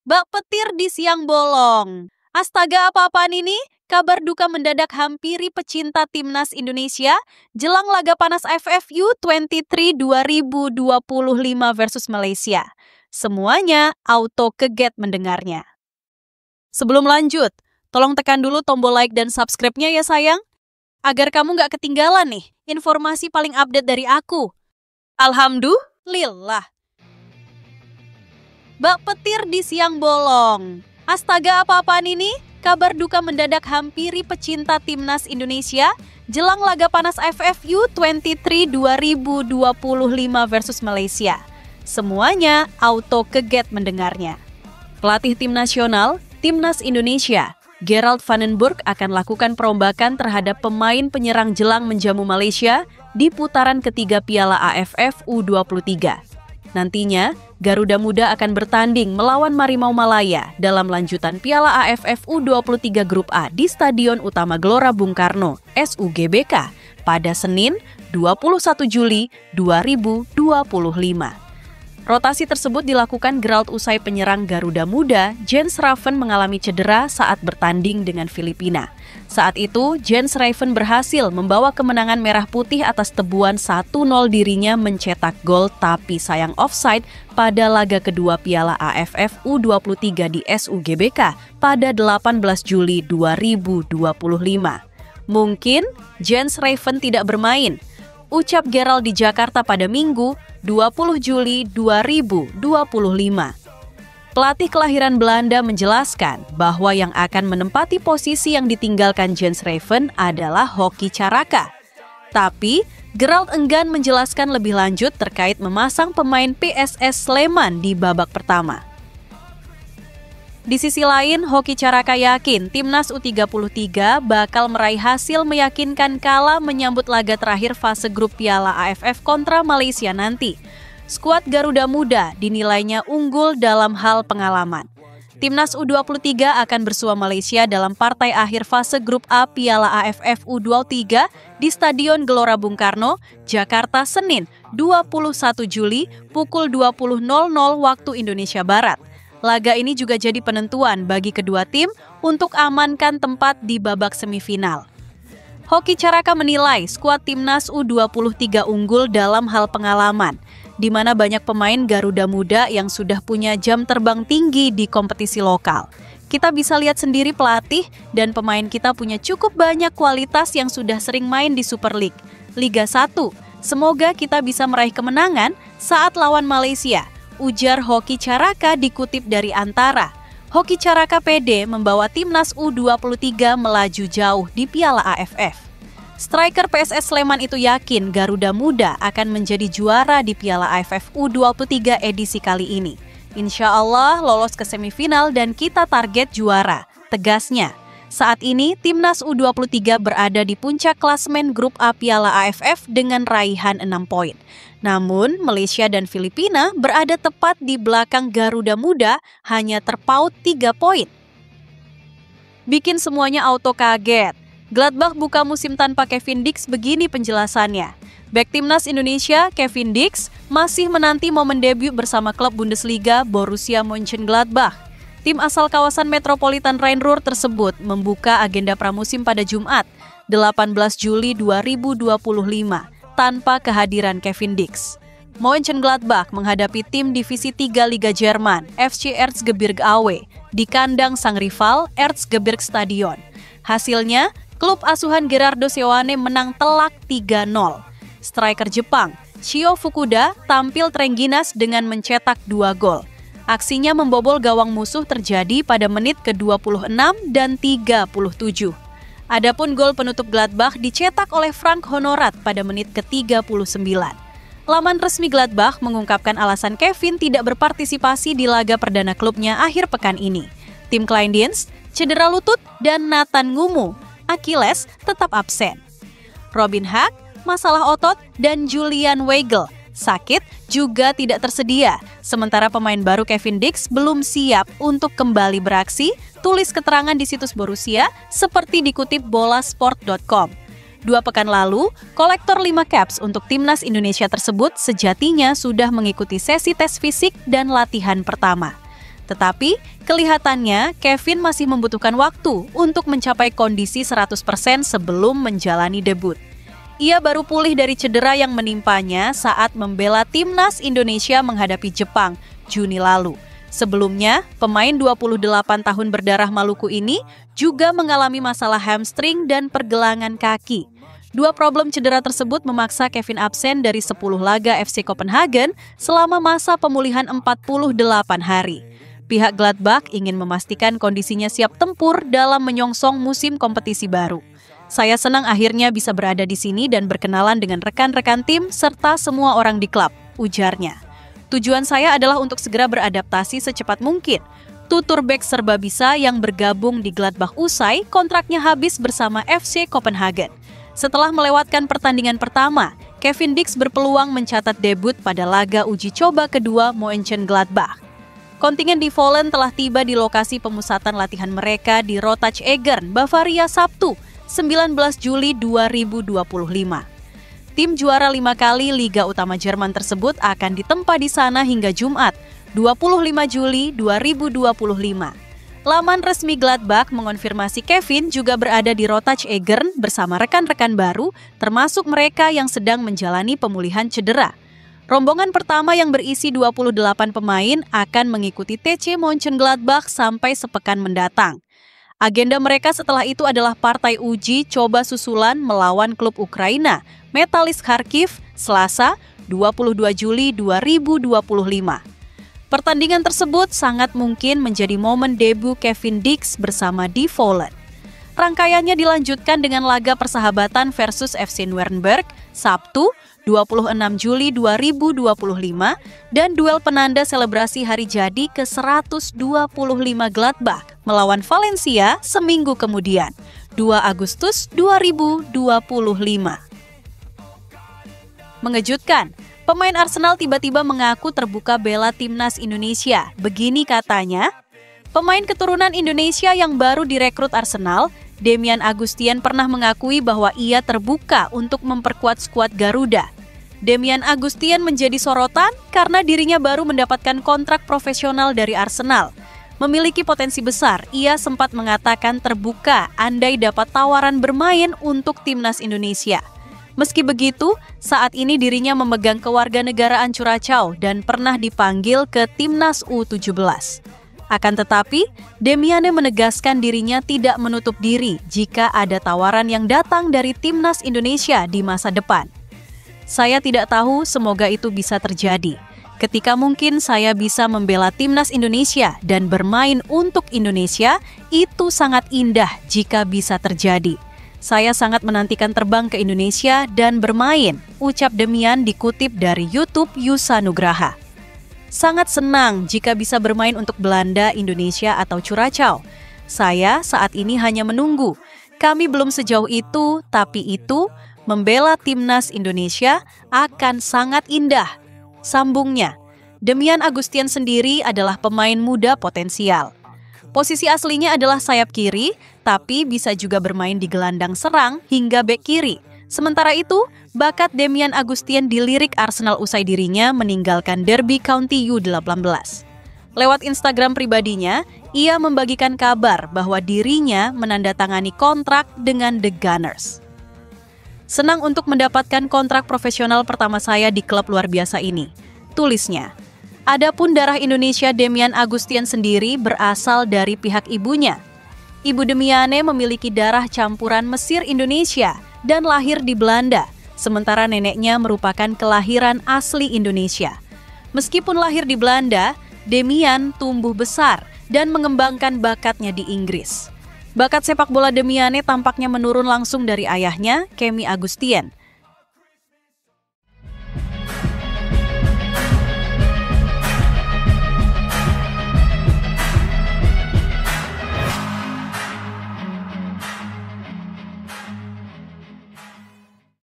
Bak petir di siang bolong. Astaga, apa-apaan ini? Kabar duka mendadak hampiri pecinta timnas Indonesia jelang laga panas AFF U23 2025 versus Malaysia. Semuanya auto keget mendengarnya. Sebelum lanjut, tolong tekan dulu tombol like dan subscribe-nya ya sayang, agar kamu nggak ketinggalan nih informasi paling update dari aku. Alhamdulillah. Bak petir di siang bolong. Astaga, apa-apaan ini? Kabar duka mendadak hampiri pecinta timnas Indonesia jelang laga panas AFF U23 2025 versus Malaysia. Semuanya auto keget mendengarnya. Pelatih tim nasional, Timnas Indonesia, Gerald van den Burg akan lakukan perombakan terhadap pemain penyerang jelang menjamu Malaysia di putaran ketiga Piala AFF U23. Nantinya, Garuda Muda akan bertanding melawan Marimau Malaya dalam lanjutan Piala AFF U23 Grup A di Stadion Utama Gelora Bung Karno, SUGBK, pada Senin 21 Juli 2025. Rotasi tersebut dilakukan Gerald usai penyerang Garuda Muda, Jens Raven mengalami cedera saat bertanding dengan Filipina. Saat itu, Jens Raven berhasil membawa kemenangan merah putih atas tebuan 1-0 dirinya mencetak gol tapi sayang offside pada laga kedua Piala AFF U23 di SUGBK pada 18 Juli 2025. Mungkin Jens Raven tidak bermain, ucap Gerald di Jakarta pada Minggu 20 Juli 2025. Pelatih kelahiran Belanda menjelaskan bahwa yang akan menempati posisi yang ditinggalkan Jens Raven adalah Hoki Caraka. Tapi, Gerald enggan menjelaskan lebih lanjut terkait memasang pemain PSS Sleman di babak pertama. Di sisi lain, Hoki Caraka yakin Timnas U33 bakal meraih hasil meyakinkan kala menyambut laga terakhir fase grup Piala AFF kontra Malaysia nanti. Skuad Garuda Muda dinilainya unggul dalam hal pengalaman. Timnas U23 akan bersua Malaysia dalam partai akhir fase grup A Piala AFF U23 di Stadion Gelora Bung Karno, Jakarta, Senin 21 Juli pukul 20.00 waktu Indonesia Barat. Laga ini juga jadi penentuan bagi kedua tim untuk amankan tempat di babak semifinal. Hoki Caraka menilai skuad Timnas U23 unggul dalam hal pengalaman, di mana banyak pemain Garuda Muda yang sudah punya jam terbang tinggi di kompetisi lokal. Kita bisa lihat sendiri pelatih dan pemain kita punya cukup banyak kualitas yang sudah sering main di Super League, Liga 1. Semoga kita bisa meraih kemenangan saat lawan Malaysia, ujar Hoki Caraka dikutip dari Antara. Hoki Caraka pede membawa Timnas U23 melaju jauh di Piala AFF. Striker PSS Sleman itu yakin Garuda Muda akan menjadi juara di Piala AFF U23 edisi kali ini. Insya Allah lolos ke semifinal dan kita target juara, tegasnya. Saat ini, Timnas U23 berada di puncak klasemen Grup A Piala AFF dengan raihan 6 poin. Namun, Malaysia dan Filipina berada tepat di belakang Garuda Muda hanya terpaut 3 poin. Bikin semuanya auto kaget. Gladbach buka musim tanpa Kevin Dix, begini penjelasannya. Bek Timnas Indonesia, Kevin Dix, masih menanti momen debut bersama klub Bundesliga Borussia Mönchengladbach. Tim asal kawasan Metropolitan Rhein-Ruhr tersebut membuka agenda pramusim pada Jumat, 18 Juli 2025, tanpa kehadiran Kevin Dix. Mönchengladbach menghadapi tim Divisi 3 Liga Jerman, FC Erzgebirge Aue, di kandang sang rival Erzgebirgsstadion. Hasilnya, klub asuhan Gerardo Seoane menang telak 3-0. Striker Jepang, Shio Fukuda, tampil terengginas dengan mencetak 2 gol. Aksinya membobol gawang musuh terjadi pada menit ke-26 dan 37. Adapun gol penutup Gladbach dicetak oleh Frank Honorat pada menit ke-39. Laman resmi Gladbach mengungkapkan alasan Kevin tidak berpartisipasi di laga perdana klubnya akhir pekan ini. Tim Kleindienst, cedera lutut, dan Nathan Ngumu, Achilles, tetap absen. Robin Hack, masalah otot, dan Julian Weigl, sakit, juga tidak tersedia. Sementara pemain baru Kevin Dix belum siap untuk kembali beraksi, tulis keterangan di situs Borussia seperti dikutip bolasport.com. 2 pekan lalu, kolektor 5 caps untuk Timnas Indonesia tersebut sejatinya sudah mengikuti sesi tes fisik dan latihan pertama. Tetapi, kelihatannya Kevin masih membutuhkan waktu untuk mencapai kondisi 100% sebelum menjalani debut. Ia baru pulih dari cedera yang menimpanya saat membela timnas Indonesia menghadapi Jepang Juni lalu. Sebelumnya, pemain 28 tahun berdarah Maluku ini juga mengalami masalah hamstring dan pergelangan kaki. Dua problem cedera tersebut memaksa Kevin absen dari 10 laga FC Copenhagen selama masa pemulihan 48 hari. Pihak Gladbach ingin memastikan kondisinya siap tempur dalam menyongsong musim kompetisi baru. Saya senang akhirnya bisa berada di sini dan berkenalan dengan rekan-rekan tim serta semua orang di klub, ujarnya. Tujuan saya adalah untuk segera beradaptasi secepat mungkin. Tutur bek serba bisa yang bergabung di Gladbach usai kontraknya habis bersama FC Copenhagen. Setelah melewatkan pertandingan pertama, Kevin Dix berpeluang mencatat debut pada laga uji coba kedua Mönchengladbach. Kontingen di Vollen telah tiba di lokasi pemusatan latihan mereka di Rottach-Egern, Bavaria Sabtu, 19 Juli 2025. Tim juara 5 kali Liga Utama Jerman tersebut akan ditempa di sana hingga Jumat, 25 Juli 2025. Laman resmi Gladbach mengonfirmasi Kevin juga berada di Rottach-Egern bersama rekan-rekan baru, termasuk mereka yang sedang menjalani pemulihan cedera. Rombongan pertama yang berisi 28 pemain akan mengikuti TC Mönchengladbach sampai sepekan mendatang. Agenda mereka setelah itu adalah partai uji coba susulan melawan klub Ukraina, Metalist Kharkiv, Selasa, 22 Juli 2025. Pertandingan tersebut sangat mungkin menjadi momen debu Kevin Dix bersama Die Vollen. Rangkaiannya dilanjutkan dengan laga persahabatan versus FC Nuremberg, Sabtu, 26 Juli 2025, dan duel penanda selebrasi hari jadi ke-125 Gladbach melawan Valencia seminggu kemudian, 2 Agustus 2025. Mengejutkan, pemain Arsenal tiba-tiba mengaku terbuka bela timnas Indonesia. Begini katanya, pemain keturunan Indonesia yang baru direkrut Arsenal, Demian Agustian pernah mengakui bahwa ia terbuka untuk memperkuat skuad Garuda. Demian Agustian menjadi sorotan karena dirinya baru mendapatkan kontrak profesional dari Arsenal. Memiliki potensi besar, ia sempat mengatakan terbuka andai dapat tawaran bermain untuk timnas Indonesia. Meski begitu, saat ini dirinya memegang kewarganegaraan Curaçao dan pernah dipanggil ke timnas U17. Akan tetapi, Demiane menegaskan dirinya tidak menutup diri jika ada tawaran yang datang dari timnas Indonesia di masa depan. Saya tidak tahu, semoga itu bisa terjadi. Ketika mungkin saya bisa membela timnas Indonesia dan bermain untuk Indonesia, itu sangat indah jika bisa terjadi. Saya sangat menantikan terbang ke Indonesia dan bermain, ucap Demian dikutip dari YouTube Yusa Nugraha. Sangat senang jika bisa bermain untuk Belanda, Indonesia, atau Curaçao. Saya saat ini hanya menunggu. Kami belum sejauh itu, tapi itu membela timnas Indonesia akan sangat indah, sambungnya. Demian Agustian sendiri adalah pemain muda potensial. Posisi aslinya adalah sayap kiri, tapi bisa juga bermain di gelandang serang hingga bek kiri. Sementara itu, bakat Demian Agustian dilirik Arsenal usai dirinya meninggalkan Derby County U18. Lewat Instagram pribadinya, ia membagikan kabar bahwa dirinya menandatangani kontrak dengan The Gunners. Senang untuk mendapatkan kontrak profesional pertama saya di klub luar biasa ini, tulisnya. Adapun darah Indonesia Demian Agustian sendiri berasal dari pihak ibunya. Ibu Demiane memiliki darah campuran Mesir Indonesia dan lahir di Belanda, sementara neneknya merupakan kelahiran asli Indonesia. Meskipun lahir di Belanda, Demian tumbuh besar dan mengembangkan bakatnya di Inggris. Bakat sepak bola Demiane tampaknya menurun langsung dari ayahnya, Kemi Agustian.